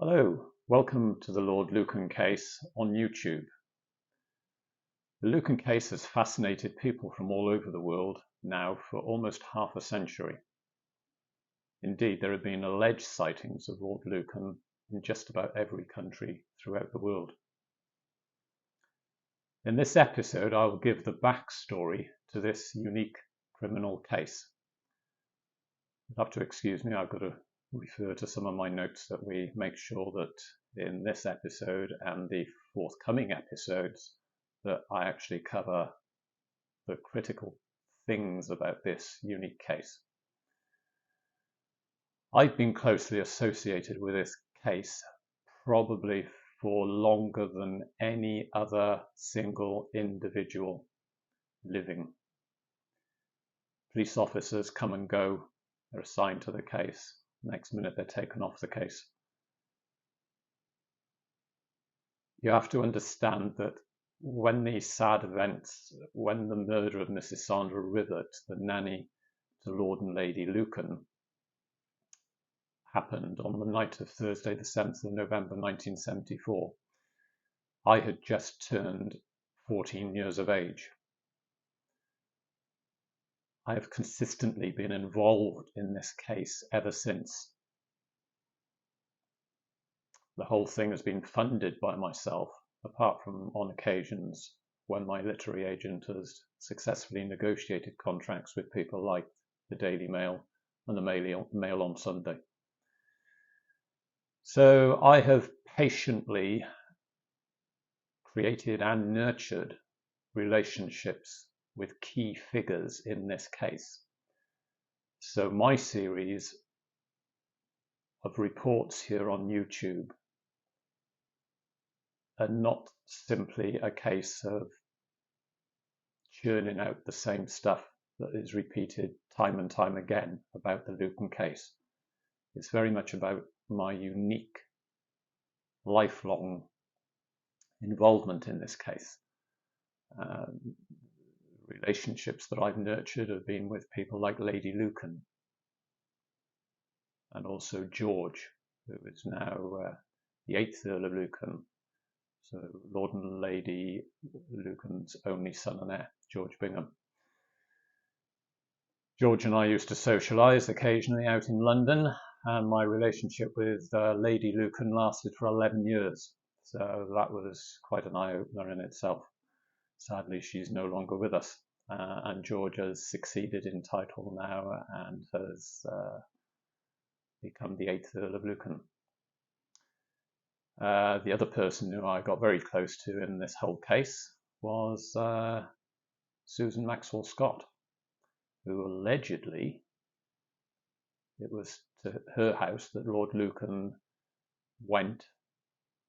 Hello, welcome to the Lord Lucan case on YouTube. The Lucan case has fascinated people from all over the world now for almost half a century. Indeed, there have been alleged sightings of Lord Lucan in just about every country throughout the world. In this episode, I will give the backstory to this unique criminal case. You'll have to excuse me, I've got to refer to some of my notes that we make sure that in this episode and the forthcoming episodes that I actually cover the critical things about this unique case. I've been closely associated with this case probably for longer than any other single individual living. Police officers come and go. They're assigned to the case. Next minute they're taken off the case. You have to understand that when these sad events, when the murder of Mrs. Sandra Rivett, the nanny to Lord and Lady Lucan, happened on the night of Thursday the 7th of November 1974, I had just turned 14 years of age. I have consistently been involved in this case ever since. The whole thing has been funded by myself, apart from on occasions when my literary agent has successfully negotiated contracts with people like the Daily Mail and the Mail on Sunday. So I have patiently created and nurtured relationships with key figures in this case. So my series of reports here on YouTube are not simply a case of churning out the same stuff that is repeated time and time again about the Lucan case. It's very much about my unique, lifelong involvement in this case. Relationships that I've nurtured have been with people like Lady Lucan and also George, who is now the 8th Earl of Lucan, so Lord and Lady Lucan's only son and heir, George Bingham. George and I used to socialise occasionally out in London, and my relationship with Lady Lucan lasted for 11 years, so that was quite an eye-opener in itself. Sadly, she's no longer with us, and George has succeeded in title now and has become the 8th Earl of Lucan. The other person who I got very close to in this whole case was Susan Maxwell Scott, who allegedly, it was to her house that Lord Lucan went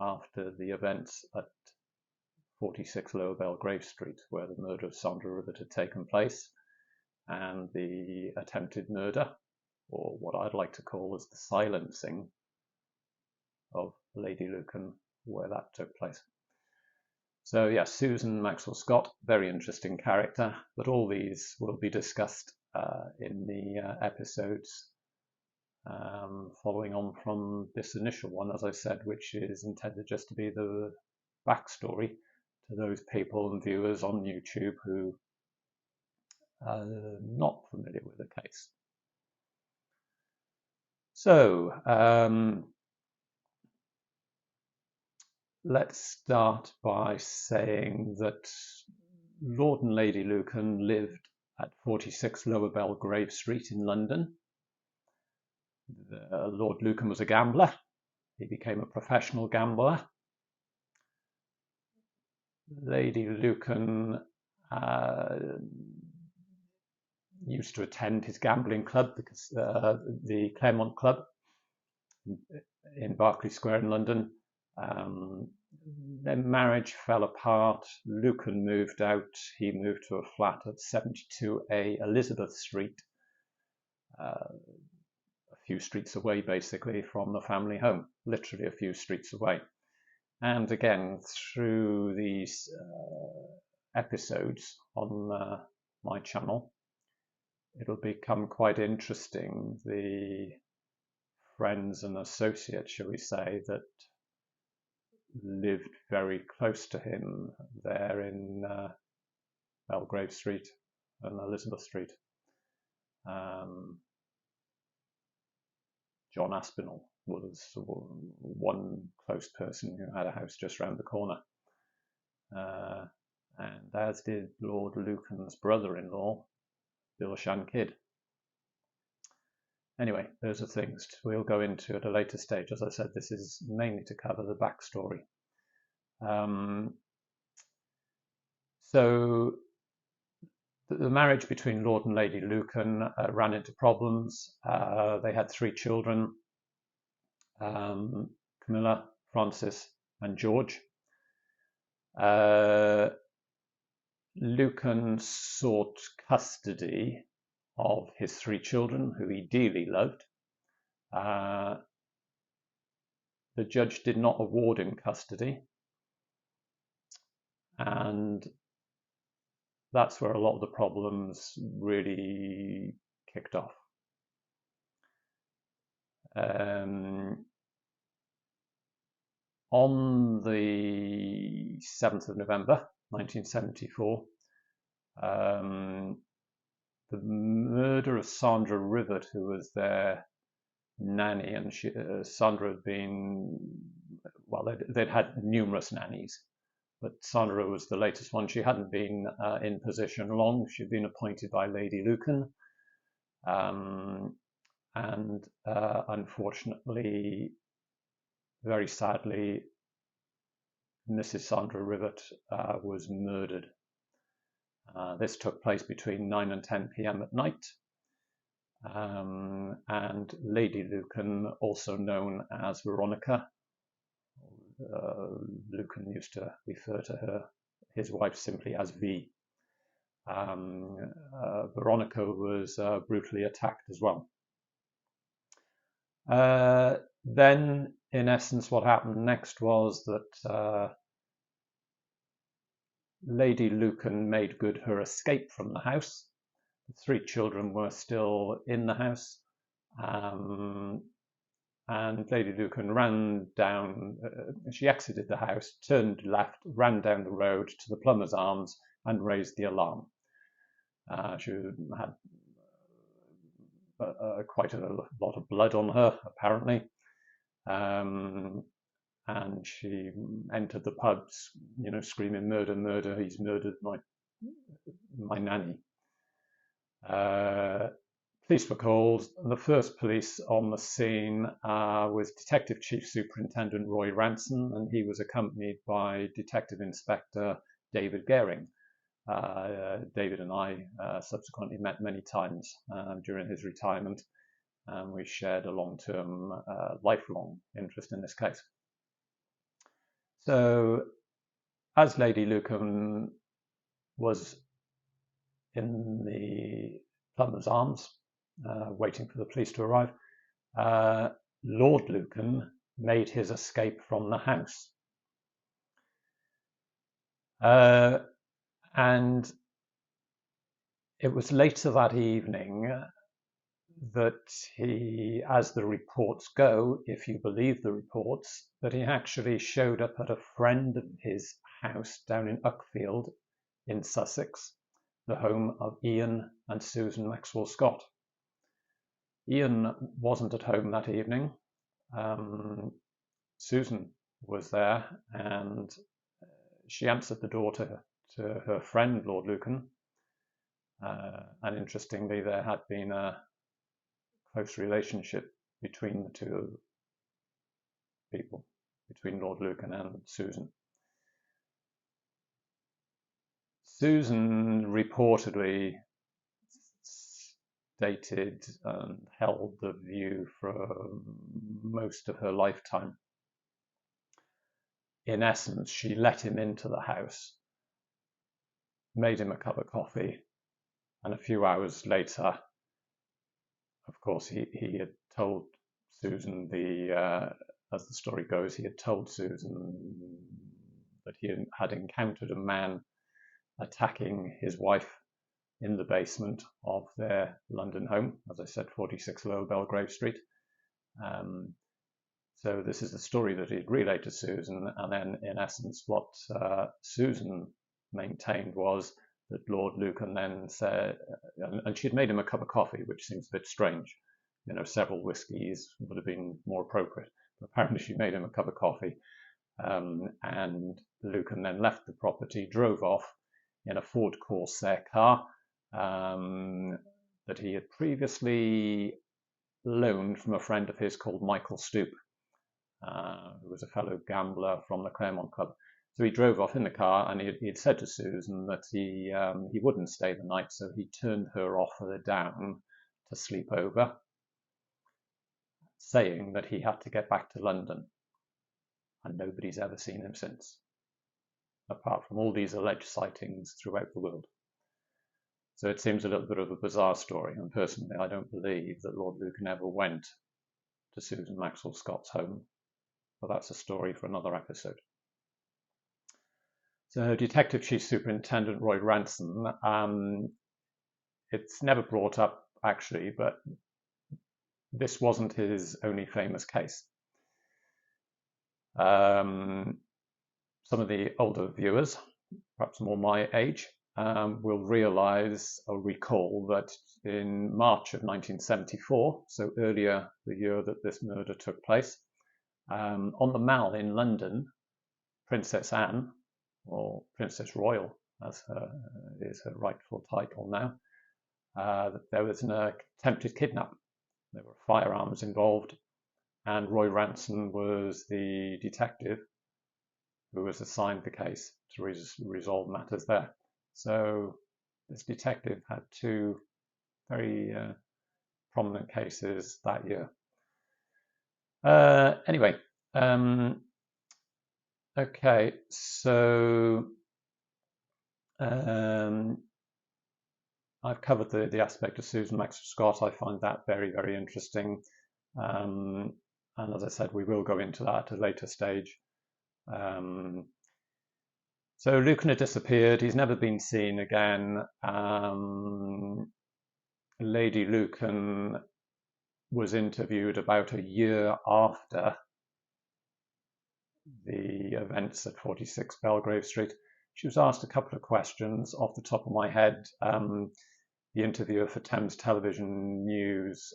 after the events at 46 Lower Belgrave Street, where the murder of Sandra Rivett had taken place, and the attempted murder, or what I'd like to call as the silencing of Lady Lucan, where that took place. So yeah, Susan Maxwell Scott, very interesting character, but all these will be discussed in the episodes following on from this initial one, as I said, which is intended just to be the backstory to those people and viewers on YouTube who are not familiar with the case. So let's start by saying that Lord and Lady Lucan lived at 46 Lower Belgrave Street in London. Lord Lucan was a gambler. He became a professional gambler. Lady Lucan used to attend his gambling club, because the Claremont Club in Berkeley Square in London. Their marriage fell apart. Lucan moved out. He moved to a flat at 72A Elizabeth Street, a few streets away basically from the family home, literally a few streets away. And again, through these episodes on my channel, it'll become quite interesting, the friends and associates, shall we say, that lived very close to him there in Belgrave Street and Elizabeth Street. John Aspinall was one close person who had a house just round the corner. And as did Lord Lucan's brother-in-law, Bill Shankid. Anyway, those are things we'll go into at a later stage. As I said, this is mainly to cover the backstory. So the marriage between Lord and Lady Lucan ran into problems. They had 3 children, Camilla, Francis, and George. Lucan sought custody of his 3 children, who he dearly loved. The judge did not award him custody, and that's where a lot of the problems really kicked off. On the 7th of November 1974, the murder of Sandra Rivett, who was their nanny, and Sandra had been, well, they'd had numerous nannies, but Sandra was the latest one. She hadn't been in position long. She'd been appointed by Lady Lucan, and unfortunately, very sadly, Mrs. Sandra Rivett was murdered. This took place between 9 and 10 p.m. at night. And Lady Lucan, also known as Veronica, Lucan used to refer to his wife simply as V. Veronica was brutally attacked as well. Then, in essence, what happened next was that Lady Lucan made good her escape from the house. The 3 children were still in the house, and Lady Lucan ran down, she exited the house, turned left, ran down the road to the Plumber's Arms and raised the alarm. She had quite a lot of blood on her, apparently, and she entered the pubs, screaming, "Murder, murder, he's murdered my nanny." Police were called. The first police on the scene was Detective Chief Superintendent Roy Ranson, and he was accompanied by Detective Inspector David Gehring. David and I subsequently met many times during his retirement, and we shared a long-term, lifelong interest in this case. So, as Lady Lucan was in the Plumber's Arms, waiting for the police to arrive, Lord Lucan made his escape from the house. And it was later that evening that he, as the reports go, if you believe the reports, that he actually showed up at a friend of his house down in Uckfield in Sussex, the home of Ian and Susan Maxwell Scott. Ian wasn't at home that evening. Susan was there, and she answered the door to her friend, Lord Lucan. And interestingly, there had been a close relationship between the 2 people, between Lord Lucan and Susan. Susan reportedly stated and held the view for most of her lifetime. In essence, she let him into the house, made him a cup of coffee, and a few hours later, of course, he had told Susan, as the story goes, he had told Susan that he had encountered a man attacking his wife in the basement of their London home, as I said, 46 Lower Belgrave Street. So this is the story that he'd relayed to Susan, and then in essence what Susan maintained was that Lord Lucan then said, and she'd made him a cup of coffee, which seems a bit strange. You know, several whiskies would have been more appropriate. But apparently she made him a cup of coffee, and Lucan then left the property, drove off in a Ford Corsair car that he had previously loaned from a friend of his called Michael Stoop, who was a fellow gambler from the Claremont Club. So he drove off in the car, and he'd said to Susan that he wouldn't stay the night, so he turned her offer down to sleep over, saying that he had to get back to London, and nobody's ever seen him since, apart from all these alleged sightings throughout the world. So it seems a little bit of a bizarre story, and personally I don't believe that Lord Lucan ever went to Susan Maxwell Scott's home, but that's a story for another episode. So Detective Chief Superintendent Roy Ransom, it's never brought up actually, but this wasn't his only famous case. Some of the older viewers, perhaps more my age, will realize or recall that in March of 1974, so earlier the year that this murder took place, on the Mall in London, Princess Anne, or Princess Royal as is her rightful title now, there was an attempted kidnap. There were firearms involved, and Roy Ransom was the detective who was assigned the case to resolve matters there. So this detective had two very prominent cases that year. Anyway, okay, so I've covered the aspect of Susan Maxwell Scott. I find that very, very interesting. And as I said, we will go into that at a later stage. So Lucan had disappeared. He's never been seen again. Lady Lucan was interviewed about a year after the events at 46 Belgrave Street. She was asked a couple of questions off the top of my head. The interviewer for Thames Television News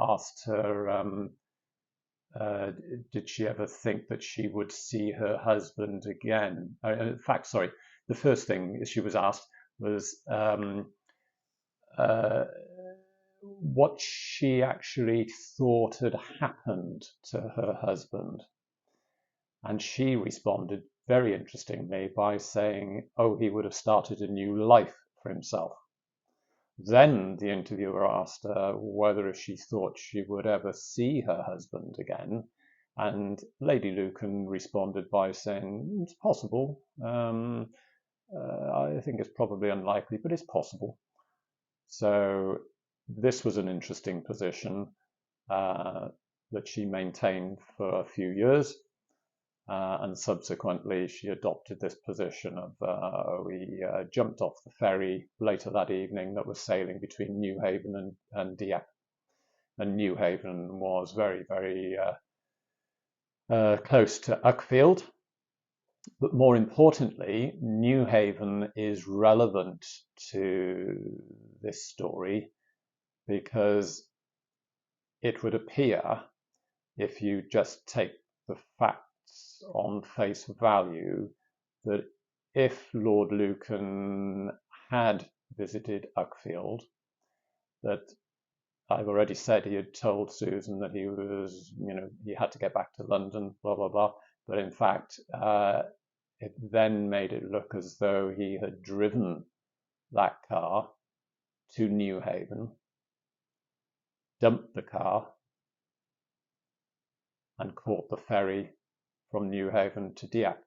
asked her, did she ever think that she would see her husband again? In fact, sorry, the first thing she was asked was what she actually thought had happened to her husband. And she responded very interestingly by saying, oh, he would have started a new life for himself. Then the interviewer asked her whether she thought she would ever see her husband again. And Lady Lucan responded by saying, it's possible. I think it's probably unlikely, but it's possible. So this was an interesting position that she maintained for a few years. And subsequently, she adopted this position of we jumped off the ferry later that evening that was sailing between Newhaven and Dieppe. And Newhaven was very, very close to Uckfield. But more importantly, Newhaven is relevant to this story because it would appear, if you just take the facts on face value, that if Lord Lucan had visited Uckfield, that I've already said he had told Susan that he was, he had to get back to London, blah, blah, blah. But in fact, it then made it look as though he had driven that car to Newhaven, dumped the car, and caught the ferry from Newhaven to Dieppe.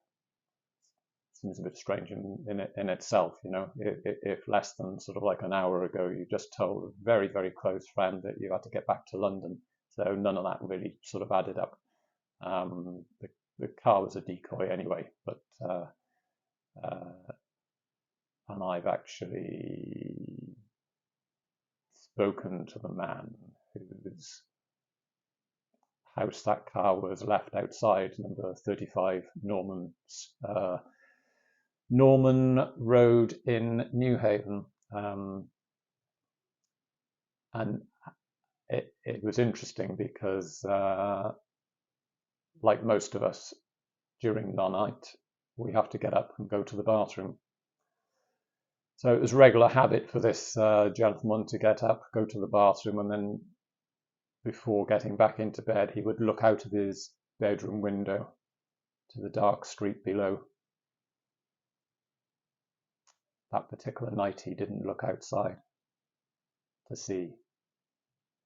Seems a bit strange in itself, if less than sort of like an hour ago you just told a very, very close friend that you had to get back to London. So none of that really sort of added up. The car was a decoy anyway, but and I've actually spoken to the man who's house that car was left outside, number 35 Norman Road in New Haven. And it was interesting because, like most of us, during the night, we have to get up and go to the bathroom. So it was regular habit for this gentleman to get up, go to the bathroom, and then before getting back into bed, he would look out of his bedroom window to the dark street below. That particular night, he didn't look outside to see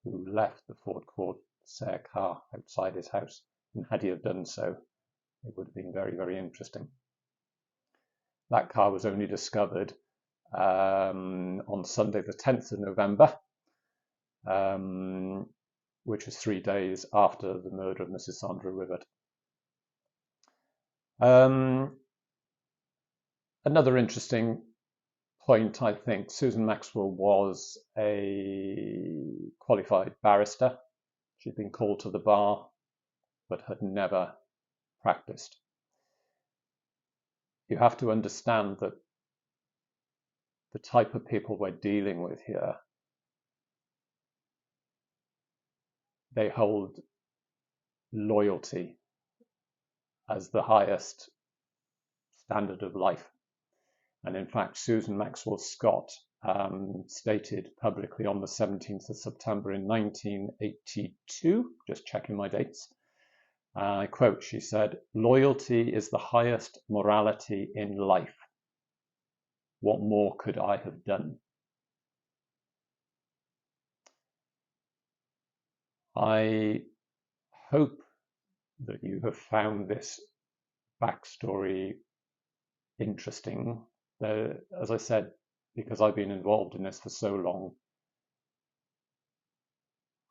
who left the Ford Corsair car outside his house. And had he have done so, it would have been very, very interesting. That car was only discovered on Sunday, the 10th of November, which was 3 days after the murder of Mrs. Sandra Rivett. Another interesting point, I think, Susan Maxwell was a qualified barrister. She'd been called to the bar, but had never practiced. You have to understand that the type of people we're dealing with here, they hold loyalty as the highest standard of life. And in fact, Susan Maxwell Scott stated publicly on the 17th of September in 1982, just checking my dates, I quote, she said, "Loyalty is the highest morality in life. What more could I have done?" I hope that you have found this backstory interesting. As I said, because I've been involved in this for so long,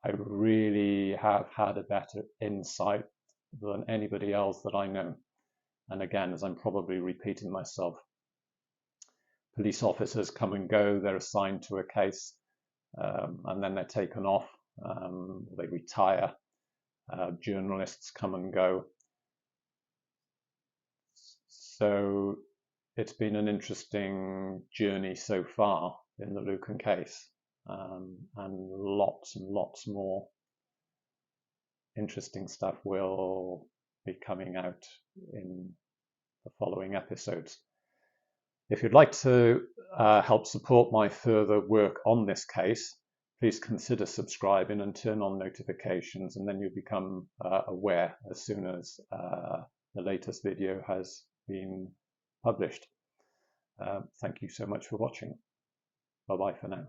I really have had a better insight than anybody else that I know. And again, as I'm probably repeating myself, police officers come and go, they're assigned to a case, and then they're taken off, they retire, journalists come and go. So it's been an interesting journey so far in the Lucan case, and lots more interesting stuff will be coming out in the following episodes. If you'd like to help support my further work on this case, please consider subscribing and turn on notifications, and then you'll become aware as soon as the latest video has been published. Thank you so much for watching. Bye-bye for now.